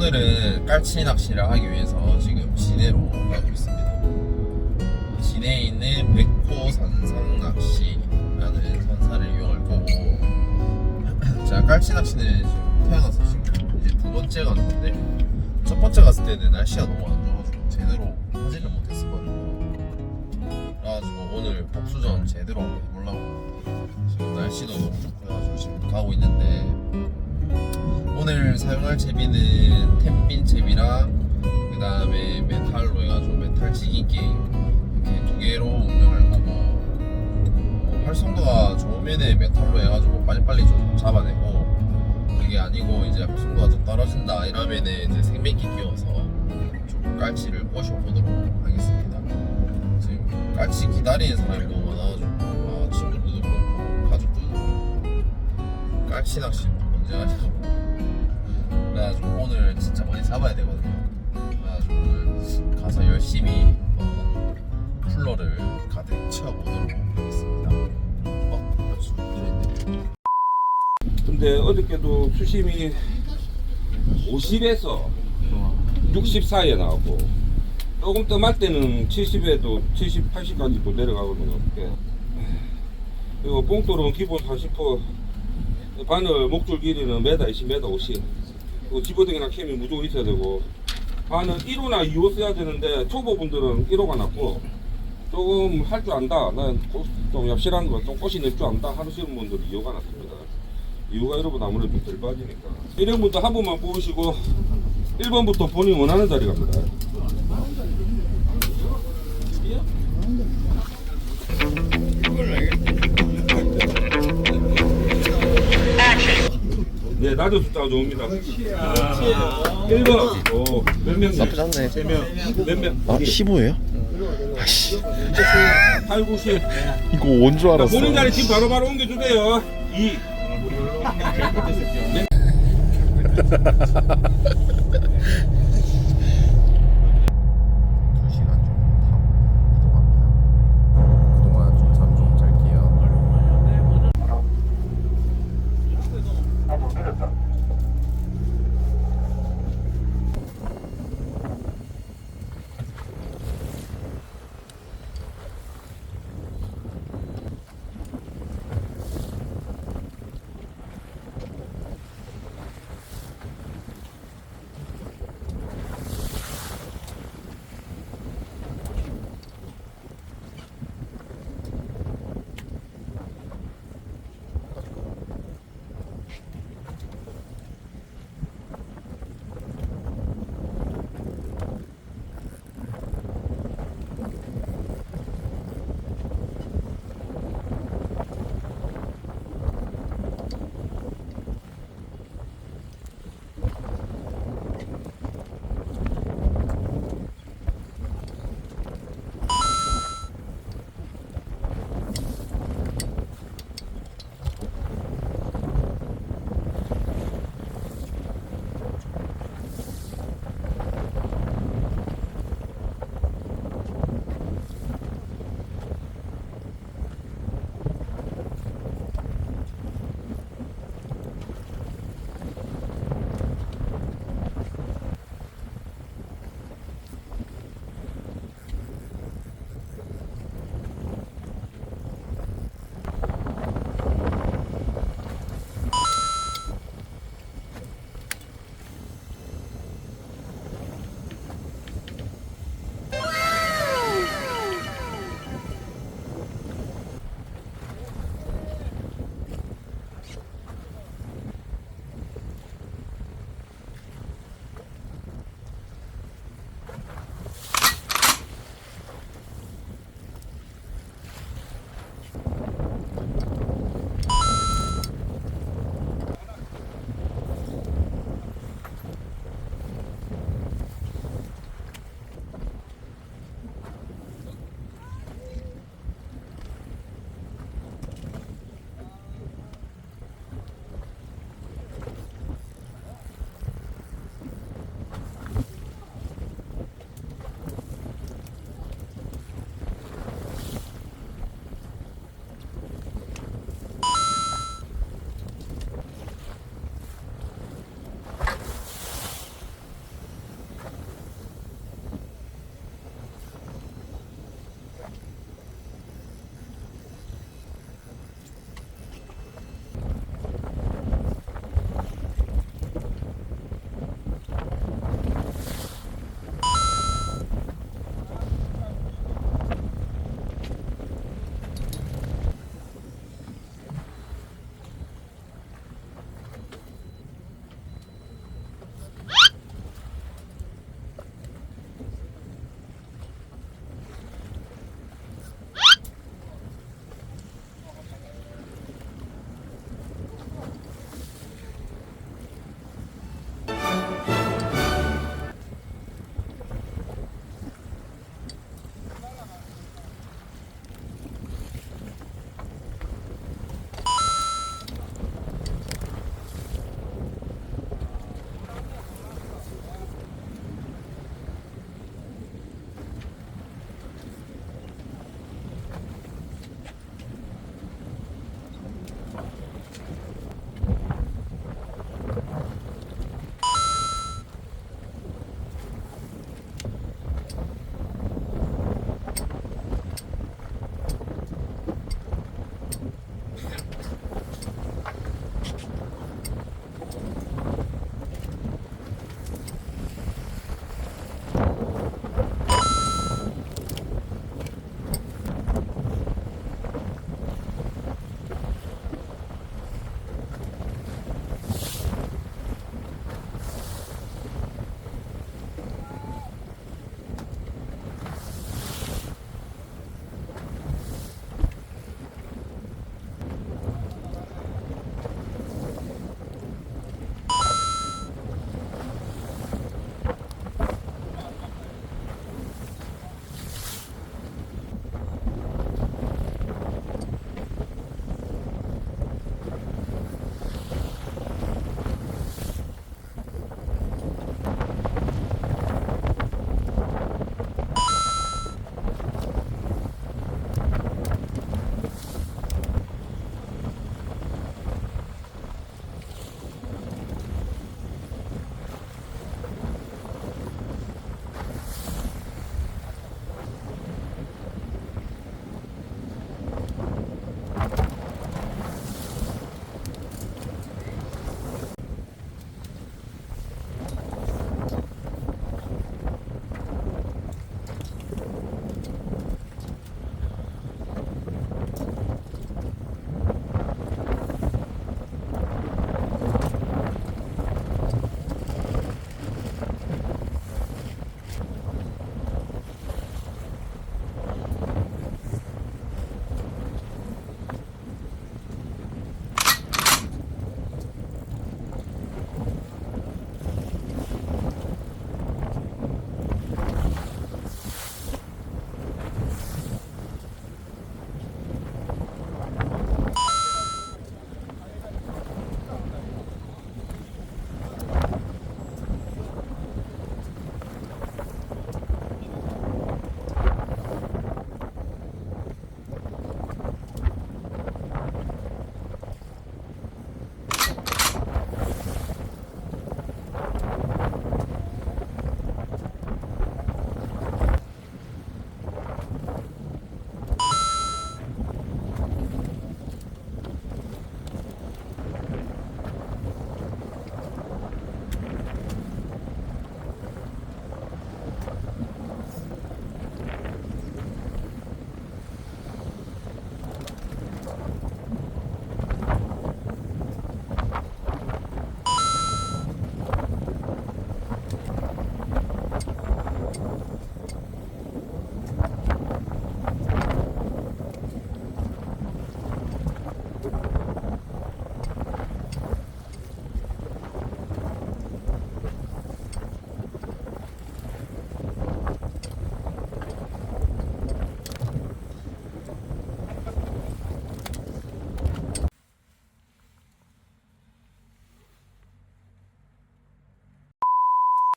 오늘은 깔치 낚시를 하기 위해서 지금 시내로 가고 있습니다. 시내에 있는 백호 산상 낚시라는 선사를 이용할 거고, 제가 깔치 낚시는 지금 태어나서 지금 이제 두 번째 가는 건데, 첫 번째 갔을 때는 날씨가 너무 안 좋아가지고 제대로 하지를 못했었거든요. 그래가지고 오늘 복수전 제대로 한번 해보려고 지금 날씨도 너무 좋고 해가지고 지금 가고 있는데, 오늘 사용할 채비는 텐빈 채비랑 그 다음에 메탈로 해가지고 메탈 지깅 게임 이렇게 두 개로 운영할 거고, 활성도가 좋으면 메탈로 해가지고 빨리빨리 좀 잡아내고, 그게 아니고 이제 활성도가 좀 떨어진다 이러면은 이제 생명기 끼워서 좀 깔치를 꼬셔보도록 하겠습니다. 지금 깔치 기다리는 사람이 너무 많아가지고 친구들도 그렇고 가족들도 그렇고 깔치 낚시 언제 하냐고. 그래가지고 오늘 진짜 많이 잡아야 되거든요. 그래가지고 오늘 가서 열심히 쿨러를 가득 채워보도록 하겠습니다. 벌써 들어있네. 근데 어저께도 수심이 50에서 60 사이에 나오고, 조금 뜸할 때는 70에도 70, 80까지도 내려가거든요. 그리고 뽕돌은 기본 40%, 바늘 목줄 길이는 1m 20, 1m 50. 그리고 집어등이나 캠이 무조건 있어야 되고, 바늘 1호나 2호 써야 되는데 초보분들은 1호가 낫고, 조금 할 줄 안다, 난 좀 얍실한 거, 좀 꽃이 낼 줄 안다 하시는 분들은 2호가 낫습니다. 2호가 여러분 아무래도 좀 덜 빠지니까. 1형부터 한 번만 뽑으시고 1번부터 본인이 원하는 자리 갑니다. 네, 낮은 숫자가 좋습니다. 1번. 오, 몇 명? 나쁘지 않네. 3명. 몇 명? 아 15예요? 아씨 8, 90. 이거 온 줄 알았어. 본인 자리 지금 바로바로 옮겨주세요. 2. 네.